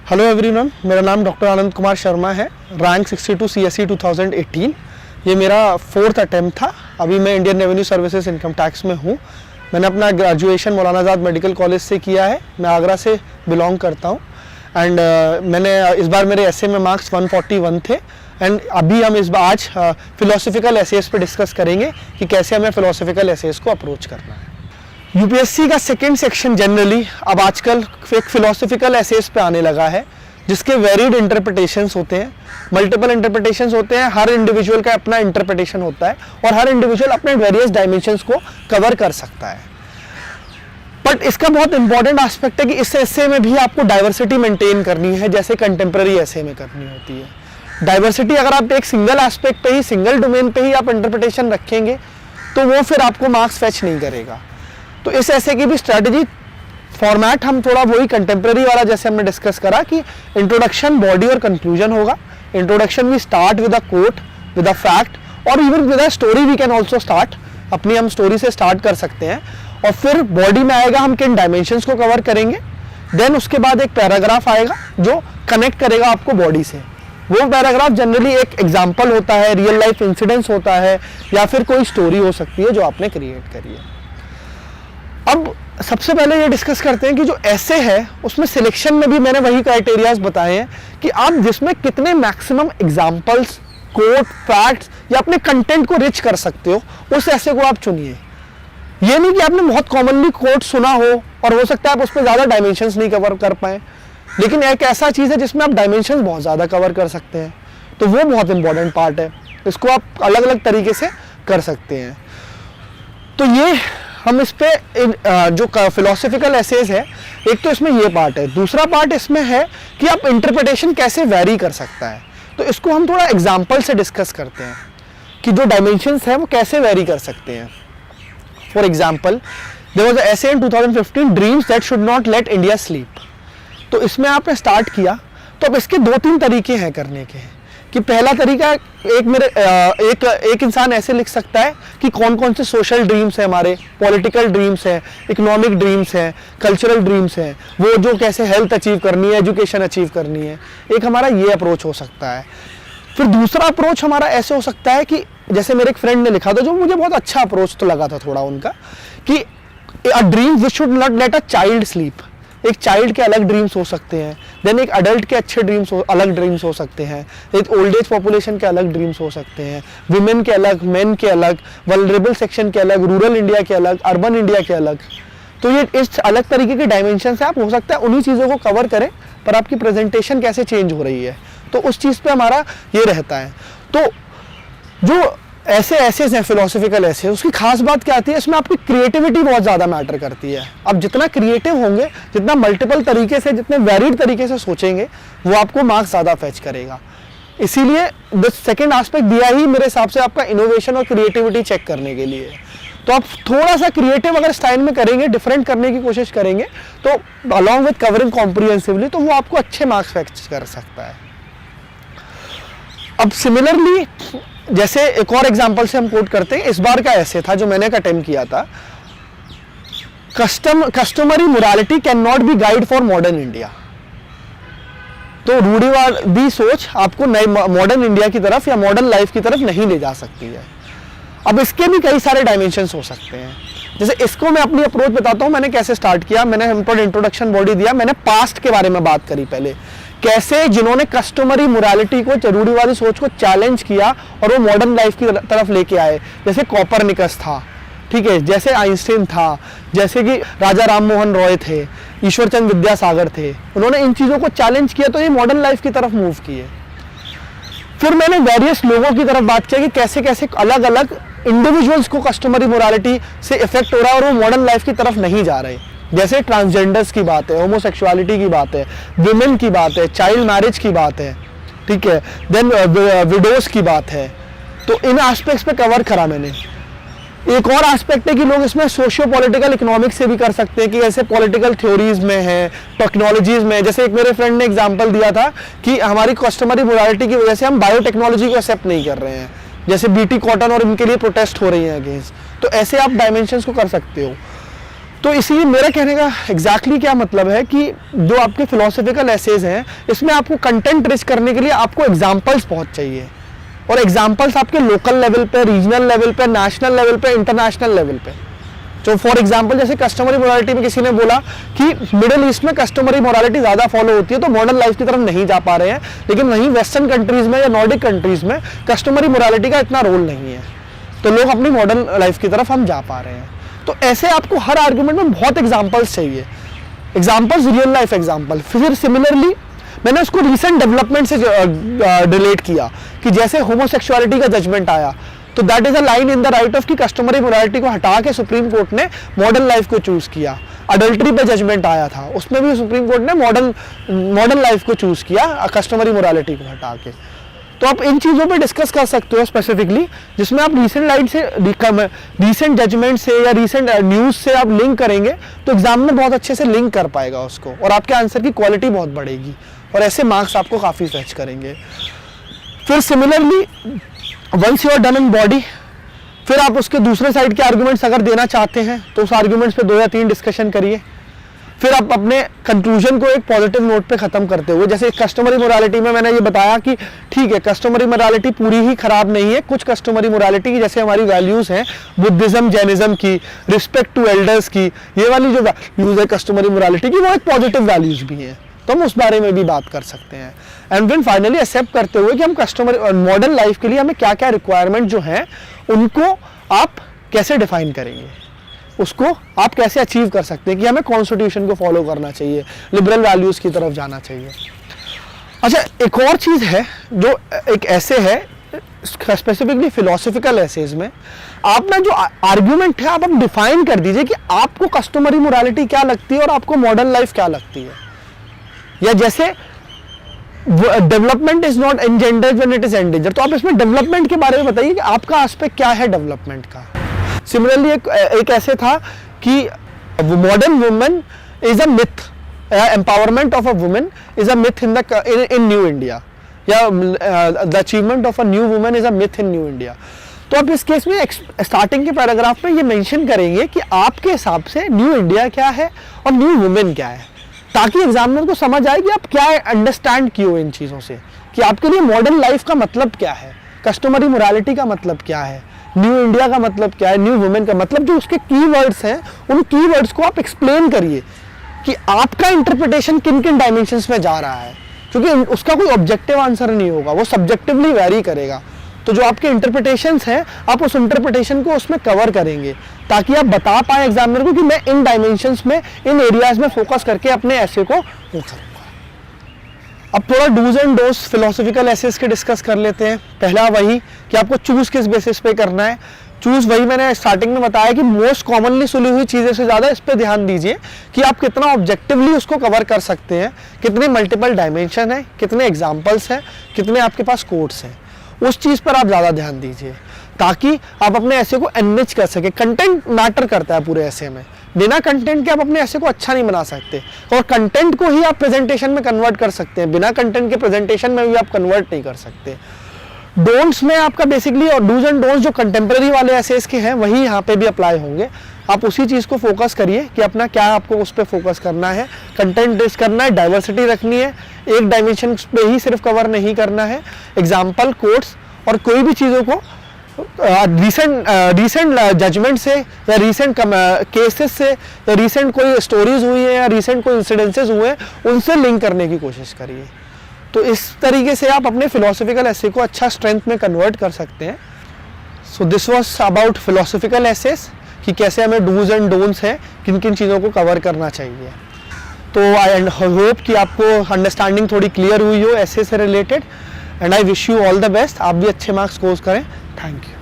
Hello everyone, मेरा नाम doctor Anand Kumar Sharma है। Rank 62 CSE 2018। ये मेरा 4th अटैम्प्ट था। अभी मैं Indian revenue services income tax में हूँ। मैंने अपना ग्रेजुएशन मौलाना आज़ाद मेडिकल कॉलेज से किया है। मैं आगरा से बिलोंग करता हूँ एंड मैंने इस बार मेरे एसए में मार्क्स 141 थे। एंड अभी हम आज फिलोसफिकल एसेस पे डिस्कस करेंगे कि कैसे हमें फिलोसफिकल एसेस को अप्रोच करना है। यूपीएससी का सेकंड सेक्शन जनरली अब आजकल एक फिलोसफिकल एसेस पे आने लगा है, जिसके वेरिड इंटरप्रिटेशंस होते हैं, मल्टीपल इंटरप्रिटेशंस होते हैं। हर इंडिविजुअल का अपना इंटरप्रिटेशन होता है और हर इंडिविजुअल अपने वेरियस डायमेंशंस को कवर कर सकता है। बट इसका बहुत इंपॉर्टेंट एस्पेक्ट है कि इस एसे में भी आपको डाइवर्सिटी मेंटेन करनी है, जैसे कंटेम्प्रेरी एसे में करनी होती है। डाइवर्सिटी अगर आप एक सिंगल एस्पेक्ट पे ही, सिंगल डोमेन पे ही आप इंटरप्रिटेशन रखेंगे तो वो फिर आपको मार्क्स फेच नहीं करेगा। तो इस ऐसे की भी स्ट्रैटेजी फॉर्मेट हम थोड़ा वही कंटेम्प्रेरी वाला जैसे हमने डिस्कस करा कि इंट्रोडक्शन, बॉडी और कंक्लूजन होगा। Introduction we start with a quote, with a fact और even with a story we can also start. अपनी हम स्टोरी से स्टार्ट कर सकते हैं और फिर बॉडी में आएगा हम किन डायमेंशंस को कवर करेंगे। देन उसके बाद एक पैराग्राफ आएगा जो कनेक्ट करेगा आपको बॉडी से। वो पैराग्राफ जनरली एक एग्जाम्पल होता है, रियल लाइफ इंसिडेंट्स होता है या फिर कोई स्टोरी हो सकती है जो आपने क्रिएट करी है। अब सबसे पहले ये डिस्कस करते हैं कि जो ऐसे है उसमें सिलेक्शन में भी मैंने वही क्राइटेरियाज बताए हैं कि आप जिसमें कितने मैक्सिमम एग्जांपल्स, कोट, फैक्ट्स या अपने कंटेंट को रिच कर सकते हो, उस ऐसे को आप चुनिए। ये नहीं कि आपने बहुत कॉमनली कोट सुना हो और हो सकता है आप उस पर ज़्यादा डायमेंशंस नहीं कवर कर पाए, लेकिन एक ऐसा चीज़ है जिसमें आप डायमेंशंस बहुत ज़्यादा कवर कर सकते हैं, तो वो बहुत इंपॉर्टेंट पार्ट है। इसको आप अलग अलग तरीके से कर सकते हैं। तो ये हम इस पे जो फिलोसफिकल एसेज है, एक तो इसमें ये पार्ट है। दूसरा पार्ट इसमें है कि आप इंटरप्रिटेशन कैसे वेरी कर सकता है, तो इसको हम थोड़ा एग्जांपल से डिस्कस करते हैं कि जो डायमेंशंस है वो कैसे वेरी कर सकते हैं। For example, there was a essay in 2015, dreams that should not let India sleep. तो इसमें आपने स्टार्ट किया, तो अब इसके 2-3 तरीके हैं करने के। कि पहला तरीका एक इंसान ऐसे लिख सकता है कि कौन कौन से सोशल ड्रीम्स हैं हमारे, पॉलिटिकल ड्रीम्स हैं, इकोनॉमिक ड्रीम्स हैं, कल्चरल ड्रीम्स हैं, वो जो कैसे हेल्थ अचीव करनी है, एजुकेशन अचीव करनी है। एक हमारा ये अप्रोच हो सकता है। फिर दूसरा अप्रोच हमारा ऐसे हो सकता है कि जैसे मेरे एक फ्रेंड ने लिखा था, जो मुझे बहुत अच्छा अप्रोच तो लगा था थोड़ा उनका, कि a dream which should not late a child sleep. एक चाइल्ड के अलग ड्रीम्स हो सकते हैं, देन एक अडल्ट के अच्छे ड्रीम्स अलग ड्रीम्स हो सकते हैं, एक ओल्ड एज पॉपुलेशन के अलग ड्रीम्स हो सकते हैं, विमेन के अलग, मेन के अलग, वल्नरेबल सेक्शन के अलग, रूरल इंडिया के अलग, अर्बन इंडिया के अलग। तो ये इस अलग तरीके के डायमेंशन से आप हो सकता है उन्हीं चीज़ों को कवर करें, पर आपकी प्रेजेंटेशन कैसे चेंज हो रही है, तो उस चीज़ पे हमारा ये रहता है। तो जो ऐसे हैं फिलोसफिकल ऐसे, उसकी खास बात क्या आती है, इसमें आपकी क्रिएटिविटी बहुत ज़्यादा मैटर करती है। आप जितना क्रिएटिव होंगे, जितना मल्टीपल तरीके से, जितने वेरिड तरीके से सोचेंगे, वो आपको मार्क्स ज़्यादा फेच करेगा। इसीलिए द सेकेंड एस्पेक्ट दिया ही मेरे हिसाब से आपका इनोवेशन और क्रिएटिविटी चेक करने के लिए। तो आप थोड़ा सा क्रिएटिव अगर स्टाइल में करेंगे, डिफरेंट करने की कोशिश करेंगे, तो अलॉन्ग विद कवरिंग कॉम्प्रिहेंसिवली, तो वो आपको अच्छे मार्क्स फेच कर सकता है। अब सिमिलरली जैसे एक और एग्जांपल से हम कोट करते हैं, इस बार का ऐसे था जो मैंने एक अटेम्प्ट किया था, customary morality can not be guide for modern India. तो रूढ़िवादी सोच आपको नए मॉडर्न इंडिया की तरफ या मॉडर्न लाइफ की तरफ नहीं ले जा सकती है। अब इसके भी कई सारे डायमेंशंस हो सकते हैं। जैसे इसको मैं अपनी अप्रोच बताता हूँ, मैंने कैसे स्टार्ट किया। मैंने इंट्रोडक्शन बॉडी दिया, मैंने पास्ट के बारे में बात करी पहले, कैसे जिन्होंने कस्टमरी मोरालिटी को, रूढ़िवादी सोच को चैलेंज किया और वो मॉडर्न लाइफ की तरफ लेके आए। जैसे कॉपरनिकस था, ठीक है, जैसे आइंस्टीन था, जैसे कि राजा राम मोहन रॉय थे, ईश्वरचंद विद्यासागर थे। उन्होंने इन चीज़ों को चैलेंज किया तो ये मॉडर्न लाइफ की तरफ मूव किए। फिर मैंने वेरियस लोगों की तरफ बात किया कि कैसे कैसे अलग अलग इंडिविजुअल्स को कस्टमरी मोरालिटी से इफेक्ट हो रहा है और वो मॉडर्न लाइफ की तरफ नहीं जा रहे। जैसे ट्रांसजेंडर्स की बात है, होमोसेक्सुअलिटी की बात है, विमेन की बात है, चाइल्ड मैरिज की बात है, ठीक है, देन विडोज की बात है। तो इन एस्पेक्ट्स पे कवर करा मैंने। एक और एस्पेक्ट है कि लोग इसमें सोशियो पॉलिटिकल इकोनॉमिक्स से भी कर सकते हैं कि ऐसे पॉलिटिकल थ्योरीज में है, टेक्नोलॉजीज में। जैसे एक मेरे फ्रेंड ने एग्जांपल दिया था कि हमारी कस्टमरी मोरालिटी की वजह से हम बायोटेक्नोलॉजी को एक्सेप्ट नहीं कर रहे हैं, जैसे बीटी कॉटन और इनके लिए प्रोटेस्ट हो रही है अगेंस्ट। तो ऐसे आप डायमेंशंस को कर सकते हो। तो इसीलिए मेरा कहने का एग्जैक्टली क्या मतलब है कि जो आपके फिलोसफिकल एसेज हैं इसमें आपको कंटेंट रिच करने के लिए आपको एग्जाम्पल्स बहुत चाहिए, और एग्जाम्पल्स आपके लोकल लेवल पे, रीजनल लेवल पे, नेशनल लेवल पे, इंटरनेशनल लेवल पे। तो फॉर एग्जाम्पल जैसे कस्टमरी मोरालिटी में किसी ने बोला कि मिडिल ईस्ट में कस्टमरी मोरालिटी ज़्यादा फॉलो होती है तो मॉडर्न लाइफ की तरफ नहीं जा पा रहे हैं, लेकिन वहीं वेस्टर्न कंट्रीज में या नॉर्डिक कंट्रीज में कस्टमरी मोरालिटी का इतना रोल नहीं है, तो लोग अपनी मॉडर्न लाइफ की तरफ हम जा पा रहे हैं। तो ऐसे आपको हर आर्गुमेंट में बहुत एग्जाम्पल्स चाहिए, एग्जाम्पल्स रियल लाइफ एग्जाम्पल। फिर सिमिलरली मैंने उसको रिसेंट डेवलपमेंट से रिलेट किया कि जैसे होमोसेक्सुअलिटी का जजमेंट आया तो that is a line in the right of कि कस्टमरी मोरालिटी को हटा के सुप्रीम कोर्ट ने मॉडर्न लाइफ को चूज किया। अडल्ट्री पे जजमेंट आया था, उसमें भी सुप्रीम कोर्ट ने मॉडर्न लाइफ को चूज किया कस्टमरी मोरालिटी को हटा के। तो आप इन चीज़ों पे डिस्कस कर सकते हो स्पेसिफिकली, जिसमें आप रीसेंट लाइन से, रीसेंट जजमेंट से या रीसेंट न्यूज़ से आप लिंक करेंगे तो एग्जाम में बहुत अच्छे से लिंक कर पाएगा उसको, और आपके आंसर की क्वालिटी बहुत बढ़ेगी और ऐसे मार्क्स आपको काफ़ी फेच करेंगे। फिर similarly once you are done in body, फिर आप उसके दूसरे साइड के आर्गुमेंट्स अगर देना चाहते हैं तो उस आर्गुमेंट्स पे 2 या 3 डिस्कशन करिए। फिर आप अपने कंक्लूजन को एक पॉजिटिव नोट पे खत्म करते हुए, जैसे कस्टमरी मोरालिटी में मैंने ये बताया कि ठीक है कस्टमरी मोरालिटी पूरी ही खराब नहीं है, कुछ कस्टमरी मोरालिटी की जैसे हमारी वैल्यूज हैं बुद्धिज्म जैनिज्म की, रिस्पेक्ट टू एल्डर्स की, ये वाली जो वैल्यूज है कस्टमरी मोरालिटी की वो एक पॉजिटिव वैल्यूज भी हैं, तो हम उस बारे में भी बात कर सकते हैं। एंड देन फाइनली एक्सेप्ट करते हुए कि हम कस्टमर मॉडर्न लाइफ के लिए हमें क्या क्या रिक्वायरमेंट जो हैं उनको आप कैसे डिफाइन करेंगे, उसको आप कैसे अचीव कर सकते हैं कि हमें कॉन्स्टिट्यूशन को फॉलो करना चाहिए, लिबरल वैल्यूज़ की तरफ जाना चाहिए। अच्छा, एक और चीज़ है जो एक ऐसे है स्पेसिफिकली फिलोसफिकल एसेज में, आप ना जो आर्ग्यूमेंट है आप डिफाइन कर दीजिए कि आपको कस्टमरी मोरालिटी क्या लगती है और आपको मॉडर्न लाइफ क्या लगती है। या जैसे development is not engendered when it is endangered, तो आप इसमें डेवलपमेंट के बारे में बताइए कि आपका एस्पेक्ट क्या है डेवलपमेंट का। सिमिलरली एक ऐसे था कि modern women is a myth, empowerment of a women is a myth in new India, या the achievement of a new women is a myth in new India. तो आप इस केस में स्टार्टिंग के पैराग्राफ में ये मेंशन करेंगे कि आपके हिसाब से न्यू इंडिया क्या है और न्यू वुमेन क्या है, ताकि एग्जामिनर को समझ आए कि आप क्या अंडरस्टैंड किए हो इन चीज़ों से, कि आपके लिए मॉडर्न लाइफ का मतलब क्या है, कस्टमरी मोरालिटी का मतलब क्या है, न्यू इंडिया का मतलब क्या है, न्यू वुमेन का मतलब, जो उसके कीवर्ड्स हैं उन कीवर्ड्स को आप एक्सप्लेन करिए कि आपका इंटरप्रिटेशन किन किन डायमेंशंस में जा रहा है, क्योंकि उसका कोई ऑब्जेक्टिव आंसर नहीं होगा, वो सब्जेक्टिवली वैरी करेगा। तो जो आपके इंटरप्रिटेशंस हैं आप उस इंटरप्रिटेशन को उसमें कवर करेंगे, ताकि आप बता पाए एग्जामिनर को कि मैं इन डायमेंशंस में, इन एरियाज में फोकस करके अपने ऐसे को वो करूँगा। अब थोड़ा dos and don'ts philosophical essays के डिस्कस कर लेते हैं। पहला वही कि आपको चूज किस बेसिस पे करना है। चूज वही मैंने स्टार्टिंग में बताया कि मोस्ट कॉमनली सुनी हुई चीज़ें से ज़्यादा इस पे ध्यान दीजिए कि आप कितना ऑब्जेक्टिवली उसको कवर कर सकते हैं, कितने मल्टीपल डायमेंशन है, कितने एग्जाम्पल्स हैं, कितने आपके पास कोड्स हैं, उस चीज़ पर आप ज़्यादा ध्यान दीजिए ताकि आप अपने ऐसे को एनरिच कर सके। कंटेंट मैटर करता है पूरे ऐसे में, बिना कंटेंट के आप अपने ऐसे को अच्छा नहीं बना सकते, और कंटेंट को ही आप प्रेजेंटेशन में कन्वर्ट कर सकते हैं, बिना कंटेंट के प्रेजेंटेशन में भी आप कन्वर्ट नहीं कर सकते। डोंट्स में आपका बेसिकली, और डूज एंड डोंट्स जो कंटेम्प्रेरी वाले एसेस के हैं वही यहाँ पे भी अप्लाई होंगे। आप उसी चीज़ को फोकस करिए कि अपना क्या आपको उस पर फोकस करना है, कंटेंट डिस करना है, डाइवर्सिटी रखनी है, एक डायमेंशन पे ही सिर्फ कवर नहीं करना है, एग्जाम्पल, कोट्स और कोई भी चीज़ों को रीसेंट जजमेंट से या रीसेंट केसेस से या रीसेंट कोई स्टोरीज हुई है या रीसेंट कोई इंसिडेंसेस हुए हैं उनसे लिंक करने की कोशिश करिए। तो इस तरीके से आप अपने फिलोसफिकल एसे को अच्छा स्ट्रेंथ में कन्वर्ट कर सकते हैं। So this was about philosophical essays कि कैसे हमें डूज एंड डोंट्स हैं, किन किन चीज़ों को कवर करना चाहिए। तो आई होप कि आपको अंडरस्टैंडिंग थोड़ी क्लियर हुई हो ऐसे से related, and I wish you all the best. आप भी अच्छे मार्क्स स्कोर करें। Thank you.